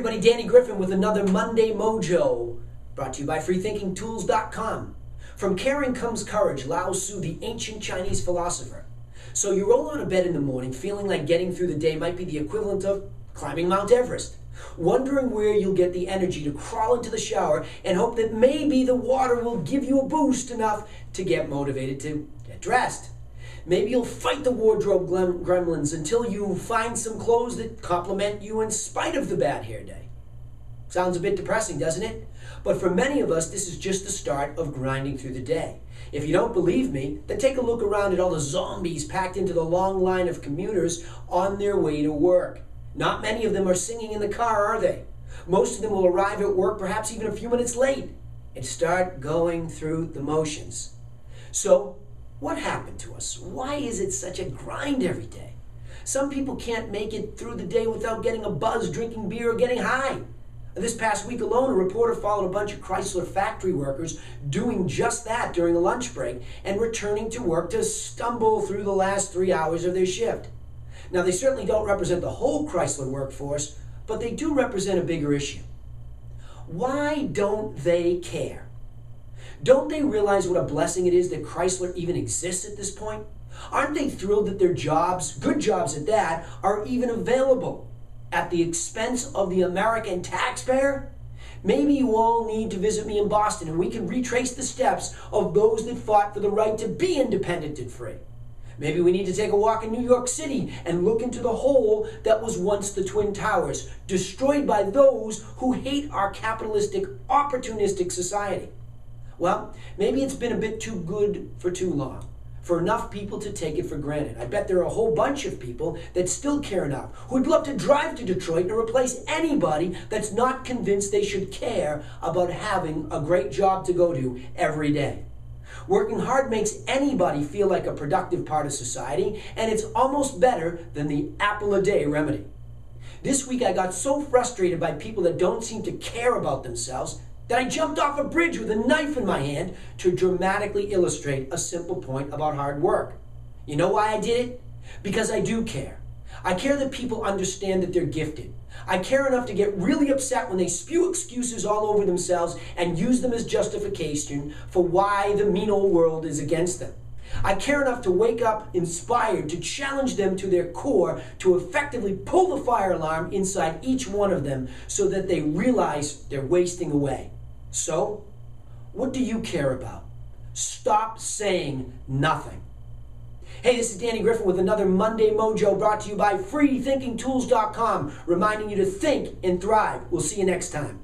everybody, Danny Griffin with another Monday Mojo, brought to you by freethinkingtools.com. From caring comes courage, Lao Tzu, the ancient Chinese philosopher. So you roll out of bed in the morning feeling like getting through the day might be the equivalent of climbing Mount Everest, wondering where you'll get the energy to crawl into the shower and hope that maybe the water will give you a boost enough to get motivated to get dressed. Maybe you'll fight the wardrobe gremlins until you find some clothes that compliment you in spite of the bad hair day. Sounds a bit depressing, doesn't it? But for many of us, this is just the start of grinding through the day. If you don't believe me, then take a look around at all the zombies packed into the long line of commuters on their way to work. Not many of them are singing in the car, are they? Most of them will arrive at work perhaps even a few minutes late and start going through the motions. So, what happened to us? Why is it such a grind every day? Some people can't make it through the day without getting a buzz, drinking beer, or getting high. This past week alone, a reporter followed a bunch of Chrysler factory workers doing just that during a lunch break and returning to work to stumble through the last 3 hours of their shift. Now, they certainly don't represent the whole Chrysler workforce, but they do represent a bigger issue. Why don't they care? Don't they realize what a blessing it is that Chrysler even exists at this point? Aren't they thrilled that their jobs, good jobs at that, are even available at the expense of the American taxpayer? Maybe you all need to visit me in Boston and we can retrace the steps of those that fought for the right to be independent and free. Maybe we need to take a walk in New York City and look into the hole that was once the Twin Towers, destroyed by those who hate our capitalistic, opportunistic society. Well, maybe it's been a bit too good for too long, for enough people to take it for granted. I bet there are a whole bunch of people that still care enough, who'd love to drive to Detroit and replace anybody that's not convinced they should care about having a great job to go to every day. Working hard makes anybody feel like a productive part of society, and it's almost better than the apple a day remedy. This week I got so frustrated by people that don't seem to care about themselves that I jumped off a bridge with a knife in my hand to dramatically illustrate a simple point about hard work. You know why I did it? Because I do care. I care that people understand that they're gifted. I care enough to get really upset when they spew excuses all over themselves and use them as justification for why the mean old world is against them. I care enough to wake up inspired to challenge them to their core, to effectively pull the fire alarm inside each one of them so that they realize they're wasting away. So, what do you care about? Stop saying nothing. Hey, this is Danny Griffin with another Monday Mojo brought to you by freethinkingtools.com, reminding you to think and thrive. We'll see you next time.